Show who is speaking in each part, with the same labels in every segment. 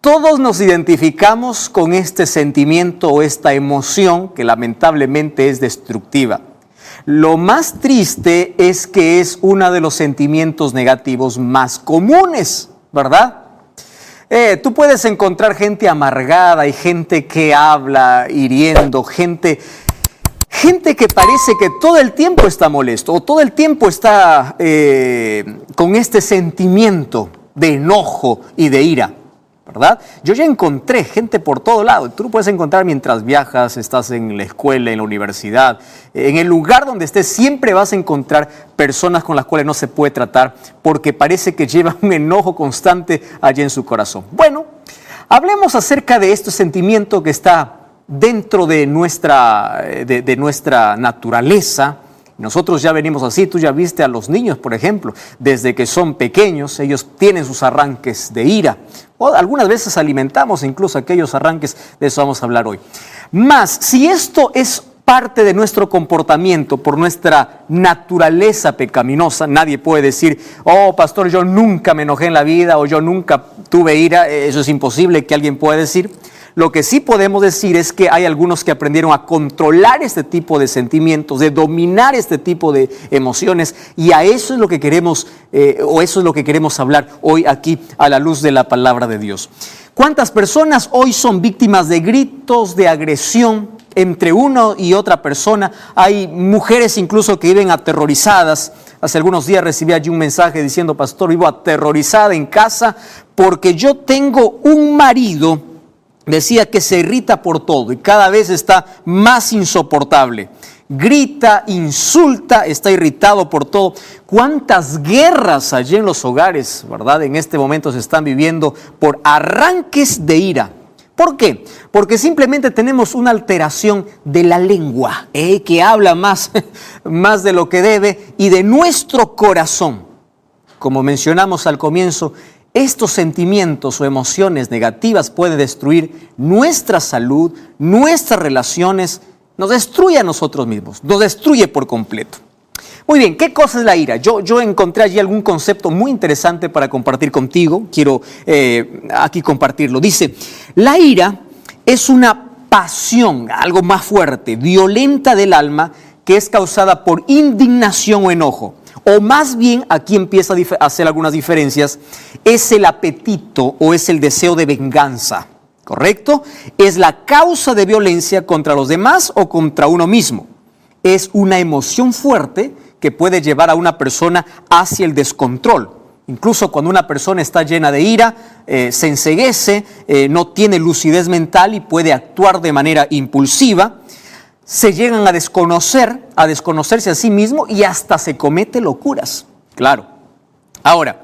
Speaker 1: Todos nos identificamos con este sentimiento o esta emoción que lamentablemente es destructiva. Lo más triste es que es uno de los sentimientos negativos más comunes, ¿verdad? Tú puedes encontrar gente amargada y gente que habla hiriendo, gente que parece que todo el tiempo está molesto o todo el tiempo está con este sentimiento de enojo y de ira, ¿verdad? Yo ya encontré gente por todo lado. Tú lo puedes encontrar mientras viajas, estás en la escuela, en la universidad, en el lugar donde estés, siempre vas a encontrar personas con las cuales no se puede tratar porque parece que llevan un enojo constante allí en su corazón. Bueno, hablemos acerca de este sentimiento que está dentro de nuestra naturaleza. Nosotros ya venimos así. Tú ya viste a los niños, por ejemplo, desde que son pequeños, ellos tienen sus arranques de ira. O algunas veces alimentamos incluso aquellos arranques, de eso vamos a hablar hoy. Más, si esto es parte de nuestro comportamiento por nuestra naturaleza pecaminosa, nadie puede decir, oh pastor, yo nunca me enojé en la vida o yo nunca tuve ira. Eso es imposible que alguien pueda decir. Lo que sí podemos decir es que hay algunos que aprendieron a controlar este tipo de sentimientos, de dominar este tipo de emociones, y a eso es lo que queremos, eso es lo que queremos hablar hoy aquí a la luz de la palabra de Dios. ¿Cuántas personas hoy son víctimas de gritos, de agresión entre uno y otra persona? Hay mujeres incluso que viven aterrorizadas. Hace algunos días recibí allí un mensaje diciendo, pastor, vivo aterrorizada en casa porque yo tengo un marido, decía, que se irrita por todo y cada vez está más insoportable. Grita, insulta, está irritado por todo. ¿Cuántas guerras allí en los hogares, verdad, en este momento se están viviendo por arranques de ira? ¿Por qué? Porque simplemente tenemos una alteración de la lengua, que habla más de lo que debe, y de nuestro corazón. Como mencionamos al comienzo, estos sentimientos o emociones negativas pueden destruir nuestra salud, nuestras relaciones, nos destruye a nosotros mismos, nos destruye por completo. Muy bien, ¿qué cosa es la ira? Yo encontré allí algún concepto muy interesante para compartir contigo, quiero aquí compartirlo. Dice, la ira es una pasión, algo más fuerte, violenta del alma, que es causada por indignación o enojo. O más bien, aquí empieza a hacer algunas diferencias, es el apetito o es el deseo de venganza, ¿correcto? Es la causa de violencia contra los demás o contra uno mismo. Es una emoción fuerte que puede llevar a una persona hacia el descontrol. Incluso cuando una persona está llena de ira, se enceguece, no tiene lucidez mental y puede actuar de manera impulsiva. Se llegan a desconocerse a sí mismo y hasta se comete locuras. Claro. Ahora,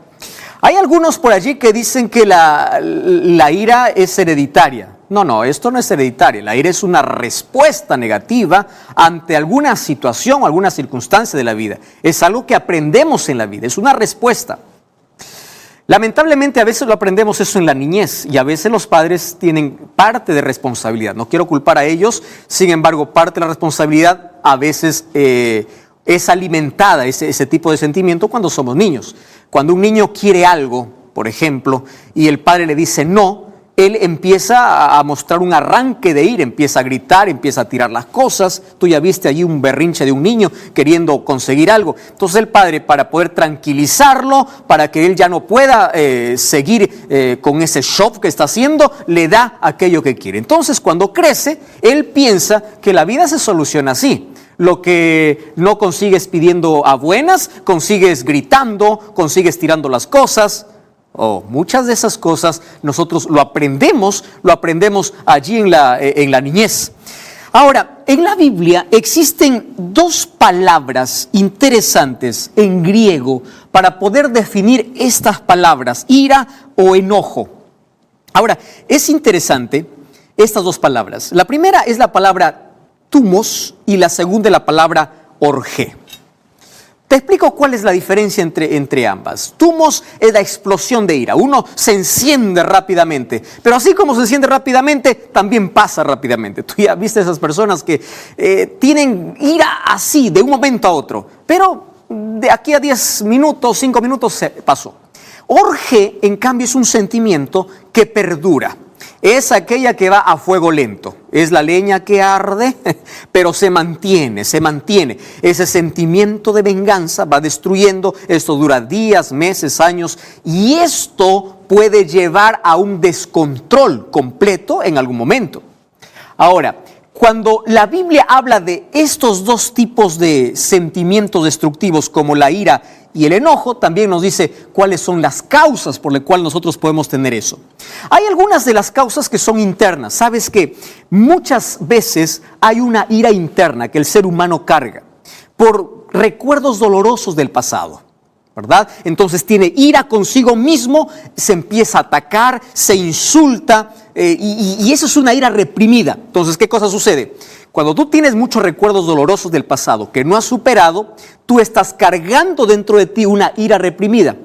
Speaker 1: hay algunos por allí que dicen que la ira es hereditaria. No, esto no es hereditario. La ira es una respuesta negativa ante alguna situación o alguna circunstancia de la vida. Es algo que aprendemos en la vida, es una respuesta. Lamentablemente a veces lo aprendemos eso en la niñez y a veces los padres tienen parte de responsabilidad. No quiero culpar a ellos, sin embargo, parte de la responsabilidad a veces es alimentada, ese tipo de sentimiento cuando somos niños. Cuando un niño quiere algo, por ejemplo, y el padre le dice no, él empieza a mostrar un arranque de ira, empieza a gritar, empieza a tirar las cosas. Tú ya viste allí un berrinche de un niño queriendo conseguir algo. Entonces el padre, para poder tranquilizarlo, para que él ya no pueda seguir con ese shock que está haciendo, le da aquello que quiere. Entonces cuando crece, él piensa que la vida se soluciona así. Lo que no consigues pidiendo a buenas, consigues gritando, consigues tirando las cosas. Muchas de esas cosas nosotros lo aprendemos allí en la niñez. Ahora, en la Biblia existen dos palabras interesantes en griego para poder definir estas palabras, ira o enojo. Ahora, es interesante estas dos palabras. La primera es la palabra thumos y la segunda es la palabra orgé. Te explico cuál es la diferencia entre ambas. Thumos es la explosión de ira. Uno se enciende rápidamente, pero así como se enciende rápidamente, también pasa rápidamente. Tú ya viste esas personas que tienen ira así, de un momento a otro, pero de aquí a 10 minutos, 5 minutos se pasó. Orge, en cambio, es un sentimiento que perdura. Es aquella que va a fuego lento. Es la leña que arde, pero se mantiene. Ese sentimiento de venganza va destruyendo. Esto dura días, meses, años. Y esto puede llevar a un descontrol completo en algún momento. Ahora, cuando la Biblia habla de estos dos tipos de sentimientos destructivos como la ira y el enojo, también nos dice cuáles son las causas por las cuales nosotros podemos tener eso. Hay algunas de las causas que son internas. Sabes que muchas veces hay una ira interna que el ser humano carga por recuerdos dolorosos del pasado, ¿verdad? Entonces tiene ira consigo mismo, se empieza a atacar, se insulta y eso es una ira reprimida. Entonces, ¿qué cosa sucede? Cuando tú tienes muchos recuerdos dolorosos del pasado que no has superado, tú estás cargando dentro de ti una ira reprimida.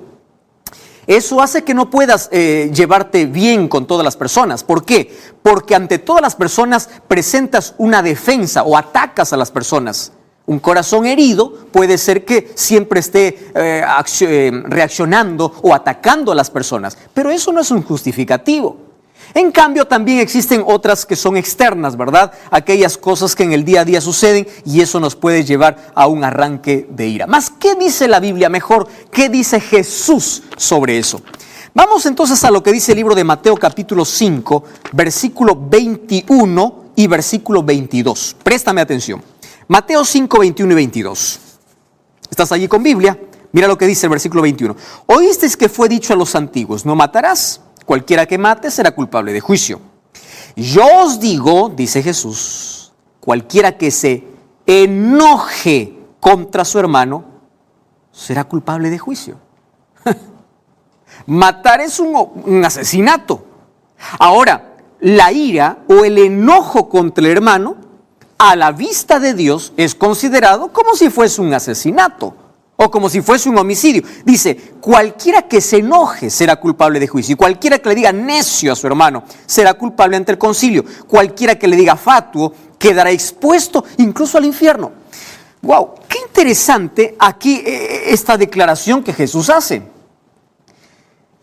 Speaker 1: Eso hace que no puedas llevarte bien con todas las personas. ¿Por qué? Porque ante todas las personas presentas una defensa o atacas a las personas. Un corazón herido puede ser que siempre esté reaccionando o atacando a las personas, pero eso no es un justificativo. En cambio, también existen otras que son externas, ¿verdad? Aquellas cosas que en el día a día suceden y eso nos puede llevar a un arranque de ira. Más, ¿qué dice la Biblia? Mejor, ¿qué dice Jesús sobre eso? Vamos entonces a lo que dice el libro de Mateo capítulo 5, versículo 21 y versículo 22. Préstame atención. Mateo 5, 21 y 22. ¿Estás allí con Biblia? Mira lo que dice el versículo 21. Oísteis que fue dicho a los antiguos, no matarás. Cualquiera que mate será culpable de juicio. Yo os digo, dice Jesús, cualquiera que se enoje contra su hermano será culpable de juicio. Matar es un asesinato. Ahora, la ira o el enojo contra el hermano, a la vista de Dios, es considerado como si fuese un asesinato o como si fuese un homicidio. Dice, cualquiera que se enoje será culpable de juicio. Y cualquiera que le diga necio a su hermano será culpable ante el concilio. Cualquiera que le diga fatuo quedará expuesto incluso al infierno. ¡Wow! Qué interesante aquí esta declaración que Jesús hace.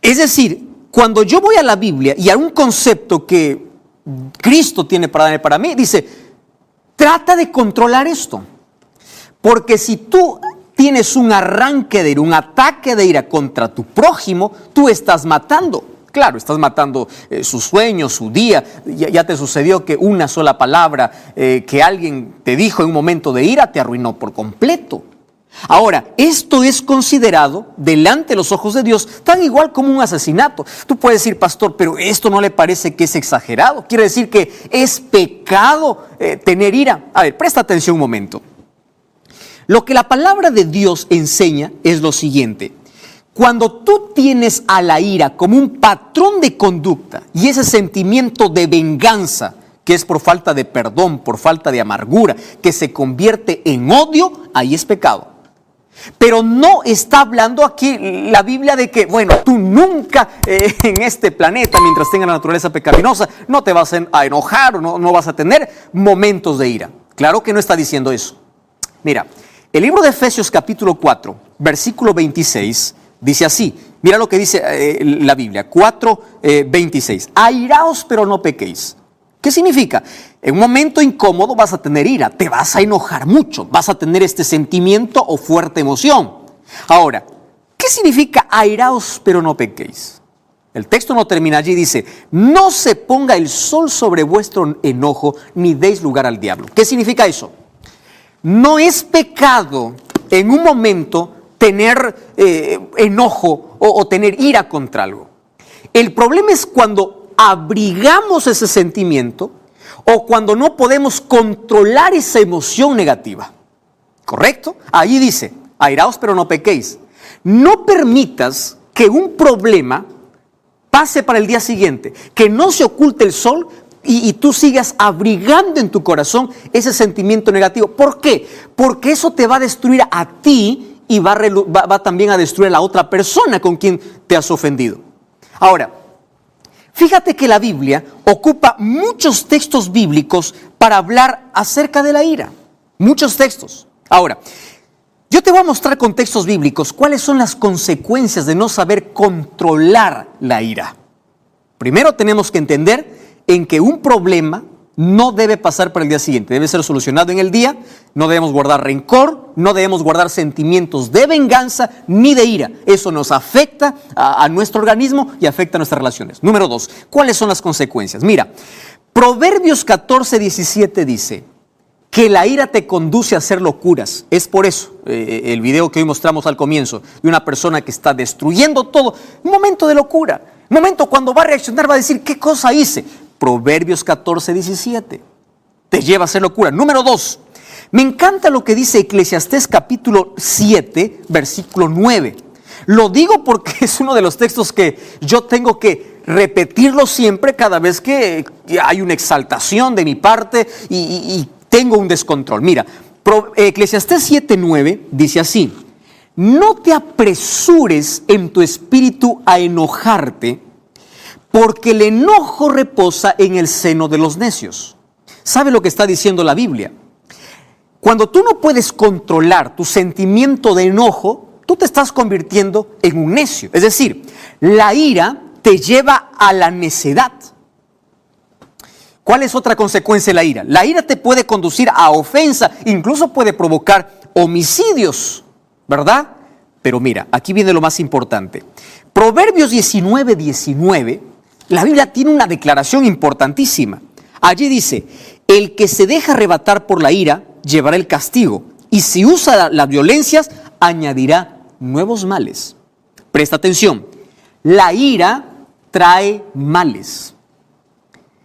Speaker 1: Es decir, cuando yo voy a la Biblia y a un concepto que Cristo tiene para darme para mí, dice, trata de controlar esto. Porque si tú tienes un arranque de ira, un ataque de ira contra tu prójimo, tú estás matando. Claro, estás matando sus sueños, su día. Ya te sucedió que una sola palabra que alguien te dijo en un momento de ira te arruinó por completo. Ahora, esto es considerado delante de los ojos de Dios tan igual como un asesinato. Tú puedes decir, pastor, pero esto no le parece que es exagerado. Quiere decir que es pecado tener ira. A ver, presta atención un momento. Lo que la palabra de Dios enseña es lo siguiente. Cuando tú tienes a la ira como un patrón de conducta y ese sentimiento de venganza, que es por falta de perdón, por falta de amargura, que se convierte en odio, ahí es pecado. Pero no está hablando aquí la Biblia de que, bueno, tú nunca en este planeta, mientras tenga la naturaleza pecaminosa, no te vas a enojar o no vas a tener momentos de ira. Claro que no está diciendo eso. Mira, el libro de Efesios capítulo 4, versículo 26, dice así. Mira lo que dice la Biblia, 4, 26. Airaos, pero no pequéis. ¿Qué significa? En un momento incómodo vas a tener ira, te vas a enojar mucho, vas a tener este sentimiento o fuerte emoción. Ahora, ¿qué significa airaos, pero no pequéis? El texto no termina allí, dice, no se ponga el sol sobre vuestro enojo, ni deis lugar al diablo. ¿Qué significa eso? No es pecado en un momento tener enojo o tener ira contra algo. El problema es cuando abrigamos ese sentimiento o cuando no podemos controlar esa emoción negativa. ¿Correcto? Allí dice, airaos pero no pequéis. No permitas que un problema pase para el día siguiente, que no se oculte el sol y tú sigas abrigando en tu corazón ese sentimiento negativo. ¿Por qué? Porque eso te va a destruir a ti y va también a destruir a la otra persona con quien te has ofendido. Ahora, fíjate que la Biblia ocupa muchos textos bíblicos para hablar acerca de la ira. Muchos textos. Ahora, Yo te voy a mostrar con textos bíblicos cuáles son las consecuencias de no saber controlar la ira. Primero tenemos que entender en que un problema no debe pasar para el día siguiente, debe ser solucionado en el día, no debemos guardar rencor, no debemos guardar sentimientos de venganza ni de ira. Eso nos afecta a nuestro organismo y afecta a nuestras relaciones. Número 2, ¿cuáles son las consecuencias? Mira, Proverbios 14:17 dice que la ira te conduce a hacer locuras. Es por eso el video que hoy mostramos al comienzo de una persona que está destruyendo todo, un momento de locura, un momento cuando va a reaccionar, va a decir, ¿qué cosa hice? Proverbios 14:17 te lleva a hacer locura. Número 2, me encanta lo que dice Eclesiastés capítulo 7, versículo 9. Lo digo porque es uno de los textos que yo tengo que repetirlo siempre cada vez que hay una exaltación de mi parte y tengo un descontrol. Mira, Eclesiastés 7:9 dice así: no te apresures en tu espíritu a enojarte, porque el enojo reposa en el seno de los necios. ¿Sabe lo que está diciendo la Biblia? Cuando tú no puedes controlar tu sentimiento de enojo, tú te estás convirtiendo en un necio. Es decir, la ira te lleva a la necedad. ¿Cuál es otra consecuencia de la ira? La ira te puede conducir a ofensa, incluso puede provocar homicidios, ¿verdad? Pero mira, aquí viene lo más importante. Proverbios 19:19, la Biblia tiene una declaración importantísima. Allí dice, el que se deja arrebatar por la ira llevará el castigo, y si usa las violencias, añadirá nuevos males. Presta atención, la ira trae males.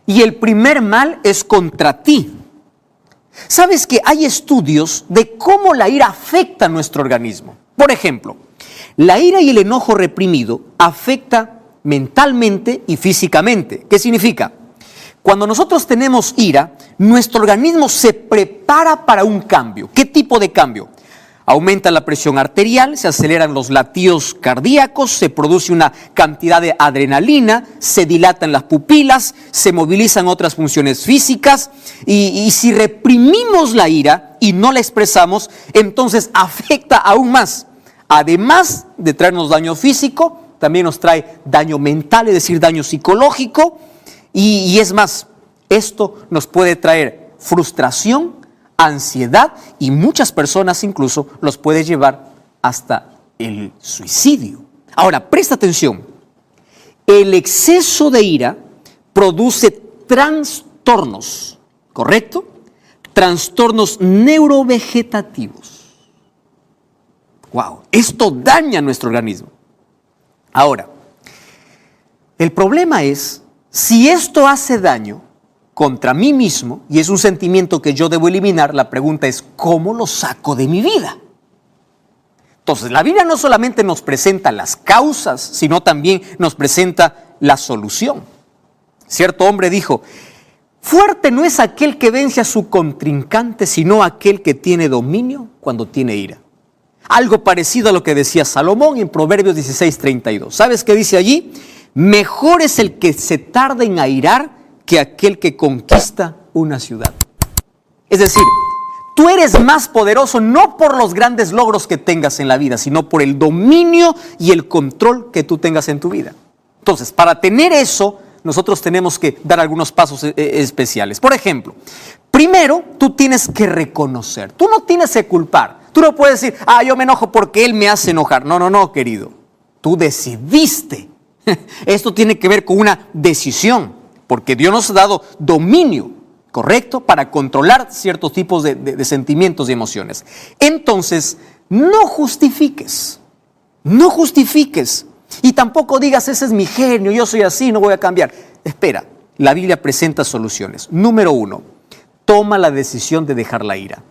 Speaker 1: Y el primer mal es contra ti. ¿Sabes que hay estudios de cómo la ira afecta a nuestro organismo? Por ejemplo, la ira y el enojo reprimido afecta mentalmente y físicamente. ¿Qué significa? Cuando nosotros tenemos ira, nuestro organismo se prepara para un cambio. ¿Qué tipo de cambio? Aumenta la presión arterial, se aceleran los latidos cardíacos, se produce una cantidad de adrenalina, se dilatan las pupilas, se movilizan otras funciones físicas y si reprimimos la ira y no la expresamos, entonces afecta aún más. Además de traernos daño físico, también nos trae daño mental, es decir, daño psicológico y es más, esto nos puede traer frustración, ansiedad y muchas personas incluso los puede llevar hasta el suicidio. Ahora, presta atención, el exceso de ira produce trastornos, ¿correcto? Trastornos neurovegetativos. Wow, esto daña nuestro organismo. Ahora, el problema es, si esto hace daño contra mí mismo, y es un sentimiento que yo debo eliminar, la pregunta es, ¿cómo lo saco de mi vida? Entonces, la Biblia no solamente nos presenta las causas, sino también nos presenta la solución. Cierto hombre dijo, fuerte no es aquel que vence a su contrincante, sino aquel que tiene dominio cuando tiene ira. Algo parecido a lo que decía Salomón en Proverbios 16:32. ¿Sabes qué dice allí? Mejor es el que se tarda en airar que aquel que conquista una ciudad. Es decir, tú eres más poderoso no por los grandes logros que tengas en la vida, sino por el dominio y el control que tú tengas en tu vida. Entonces, para tener eso, nosotros tenemos que dar algunos pasos especiales. Por ejemplo, primero, tú tienes que reconocer. Tú no tienes que culpar. Tú no puedes decir, yo me enojo porque él me hace enojar. No, querido. Tú decidiste. Esto tiene que ver con una decisión. Porque Dios nos ha dado dominio, ¿correcto? Para controlar ciertos tipos de sentimientos y emociones. Entonces, no justifiques. No justifiques. Y tampoco digas, ese es mi genio, yo soy así, no voy a cambiar. Espera, la Biblia presenta soluciones. Número 1, toma la decisión de dejar la ira.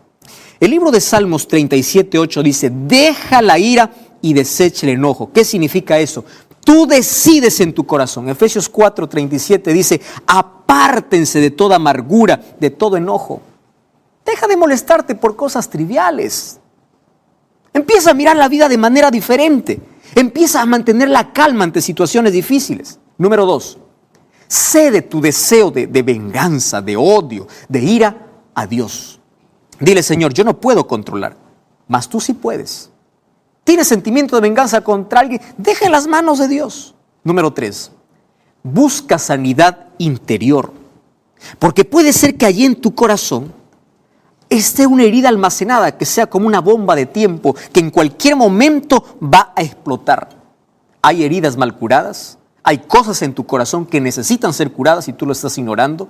Speaker 1: El libro de Salmos 37:8 dice, deja la ira y desecha el enojo. ¿Qué significa eso? Tú decides en tu corazón. Efesios 4:37 dice, apártense de toda amargura, de todo enojo. Deja de molestarte por cosas triviales. Empieza a mirar la vida de manera diferente. Empieza a mantener la calma ante situaciones difíciles. Número 2, cede tu deseo de venganza, de odio, de ira a Dios. Dile, Señor, yo no puedo controlar mas tú sí puedes. ¿Tienes sentimiento de venganza contra alguien? Deja en las manos de Dios. Número 3, busca sanidad interior. Porque puede ser que allí en tu corazón esté una herida almacenada que sea como una bomba de tiempo que en cualquier momento va a explotar. Hay heridas mal curadas, hay cosas en tu corazón que necesitan ser curadas y tú lo estás ignorando.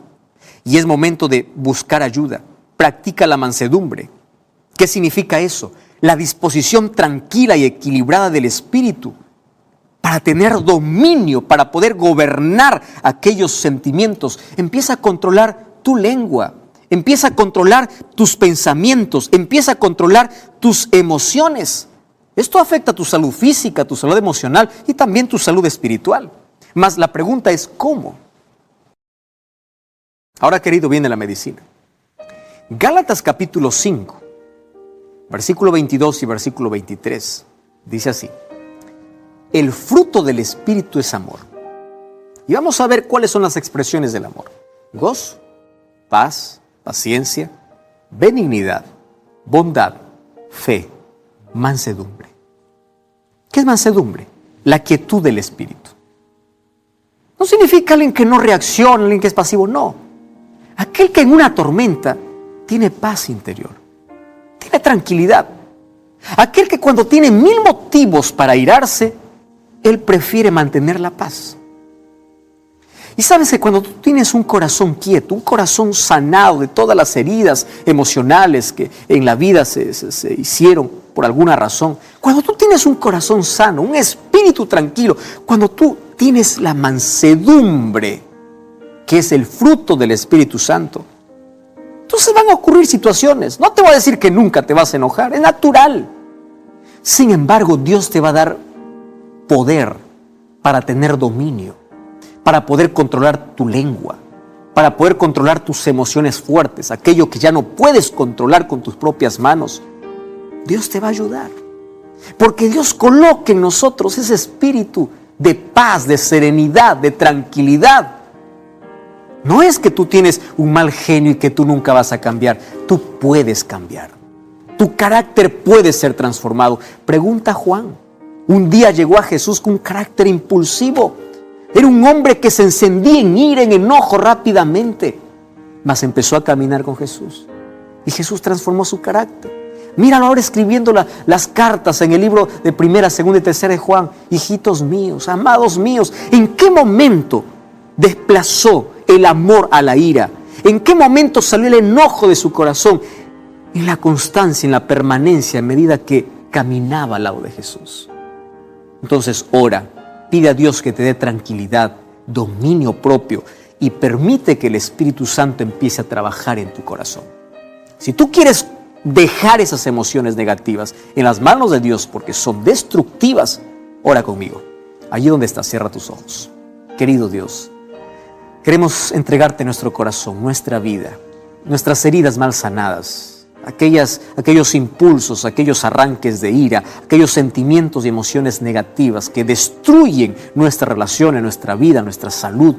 Speaker 1: Y es momento de buscar ayuda. Practica la mansedumbre. ¿Qué significa eso? La disposición tranquila y equilibrada del espíritu para tener dominio, para poder gobernar aquellos sentimientos. Empieza a controlar tu lengua, empieza a controlar tus pensamientos, empieza a controlar tus emociones. Esto afecta a tu salud física, tu salud emocional y también tu salud espiritual. Mas la pregunta es, ¿cómo? Ahora, querido, viene la medicina. Gálatas capítulo 5, versículo 22 y versículo 23, dice así: el fruto del Espíritu es amor. Y vamos a ver cuáles son las expresiones del amor: gozo, paz, paciencia, benignidad, bondad, fe, mansedumbre. ¿Qué es mansedumbre? La quietud del Espíritu. No significa alguien que no reacciona, alguien que es pasivo, no. Aquel que en una tormenta tiene paz interior, tiene tranquilidad. Aquel que cuando tiene 1000 motivos para airarse, él prefiere mantener la paz. Y sabes que cuando tú tienes un corazón quieto, un corazón sanado de todas las heridas emocionales que en la vida se hicieron por alguna razón, cuando tú tienes un corazón sano, un espíritu tranquilo, cuando tú tienes la mansedumbre, que es el fruto del Espíritu Santo, entonces van a ocurrir situaciones. No te voy a decir que nunca te vas a enojar, es natural. Sin embargo, Dios te va a dar poder para tener dominio, para poder controlar tu lengua, para poder controlar tus emociones fuertes, aquello que ya no puedes controlar con tus propias manos. Dios te va a ayudar, porque Dios coloca en nosotros ese espíritu de paz, de serenidad, de tranquilidad. No es que tú tienes un mal genio y que tú nunca vas a cambiar. Tú puedes cambiar. Tu carácter puede ser transformado. Pregunta a Juan. Un día llegó a Jesús con un carácter impulsivo. Era un hombre que se encendía en ira, en enojo rápidamente. Mas empezó a caminar con Jesús. Y Jesús transformó su carácter. Míralo ahora escribiendo las cartas en el libro de 1, 2 y 3 de Juan. Hijitos míos, amados míos, ¿en qué momento desplazó el amor a la ira? ¿En qué momento salió el enojo de su corazón? En la constancia, en la permanencia, a medida que caminaba al lado de Jesús. Entonces ora, pide a Dios que te dé tranquilidad, dominio propio y permite que el Espíritu Santo empiece a trabajar en tu corazón. Si tú quieres dejar esas emociones negativas en las manos de Dios porque son destructivas, ora conmigo. Allí donde estás, cierra tus ojos. Querido Dios, queremos entregarte nuestro corazón, nuestra vida, nuestras heridas mal sanadas, aquellos impulsos, aquellos arranques de ira, aquellos sentimientos y emociones negativas que destruyen nuestra relación, nuestra vida, nuestra salud.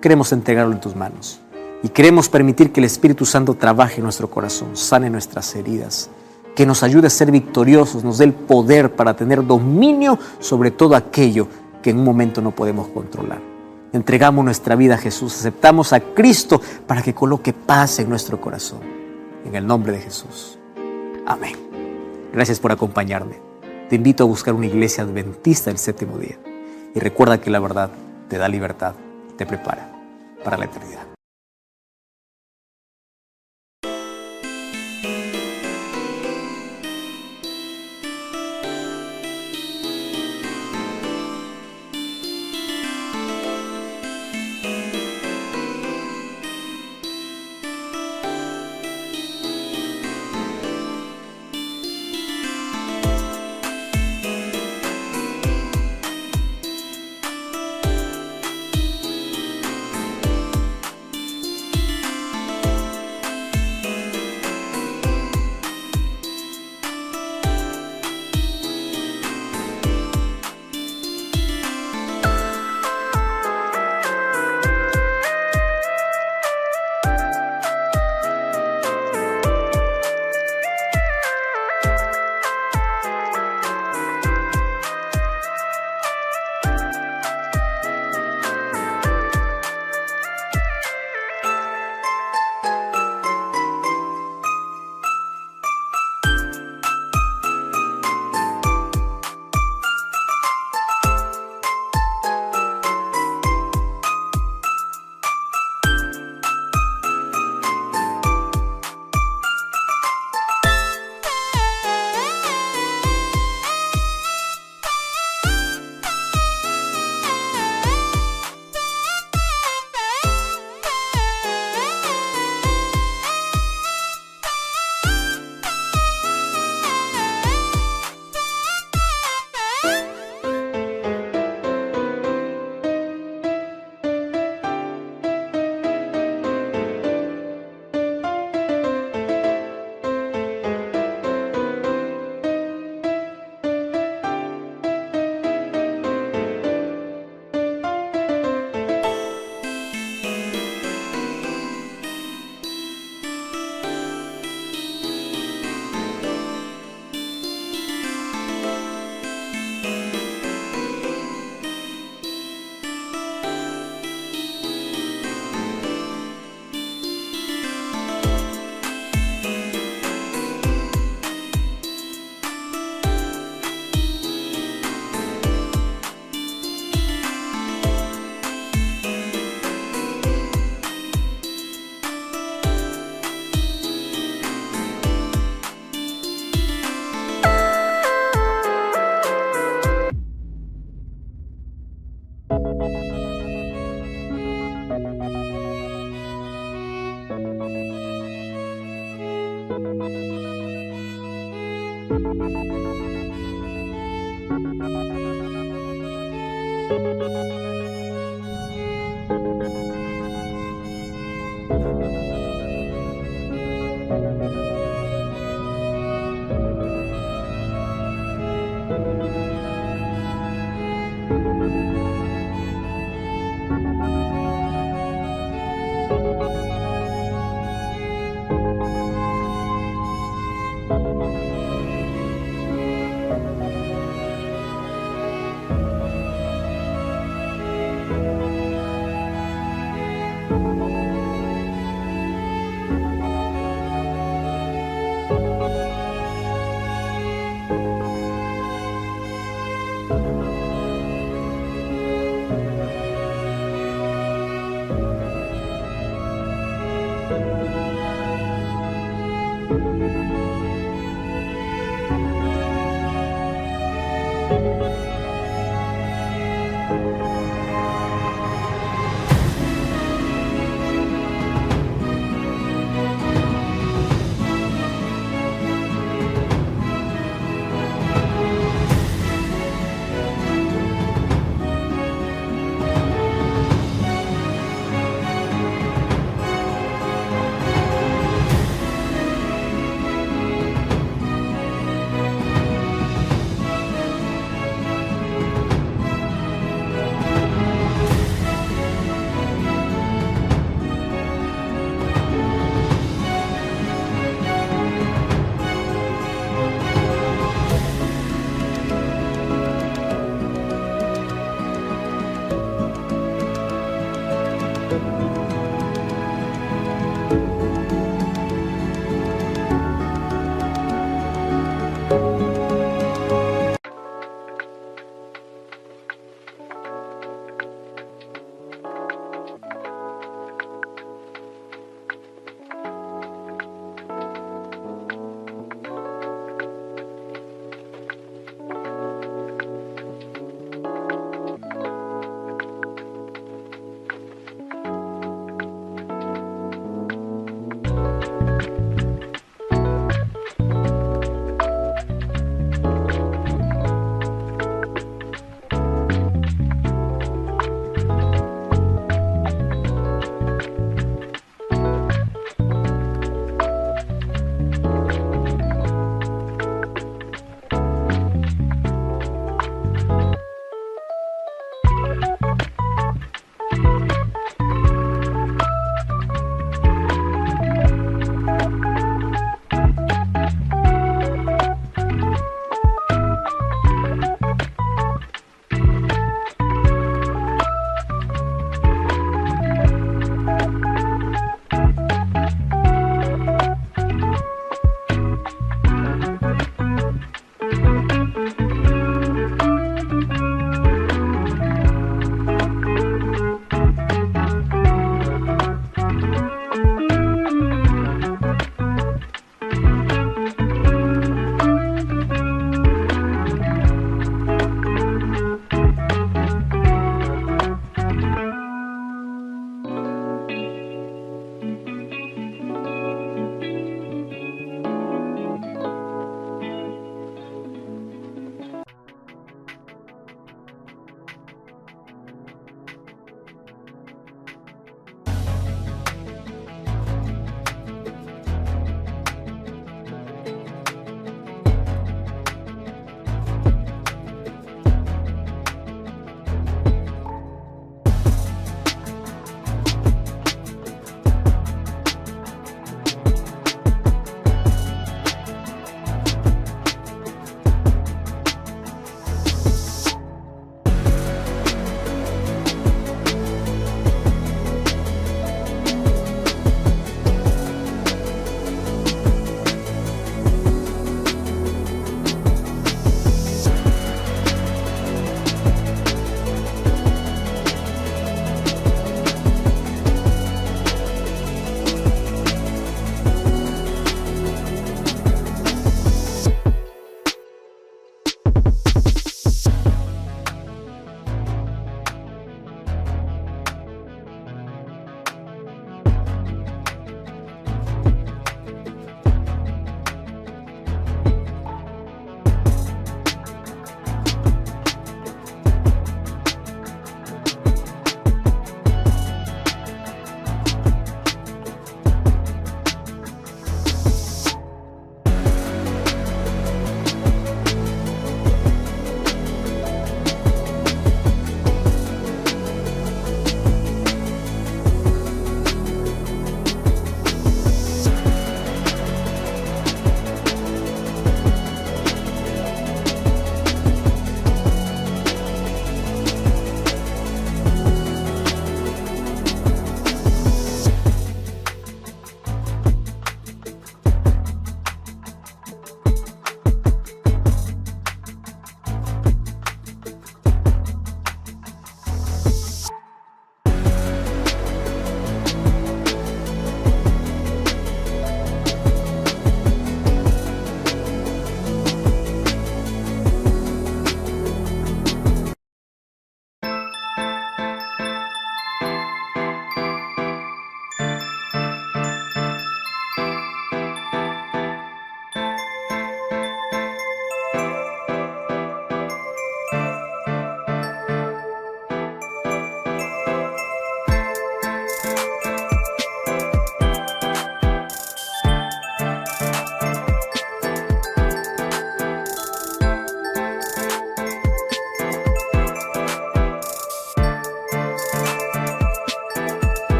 Speaker 1: Queremos entregarlo en tus manos y queremos permitir que el Espíritu Santo trabaje en nuestro corazón, sane nuestras heridas, que nos ayude a ser victoriosos, nos dé el poder para tener dominio sobre todo aquello que en un momento no podemos controlar. Entregamos nuestra vida a Jesús, aceptamos a Cristo para que coloque paz en nuestro corazón. En el nombre de Jesús. Amén. Gracias por acompañarme. Te invito a buscar una iglesia adventista del séptimo día. Y recuerda que la verdad te da libertad, te prepara para la eternidad.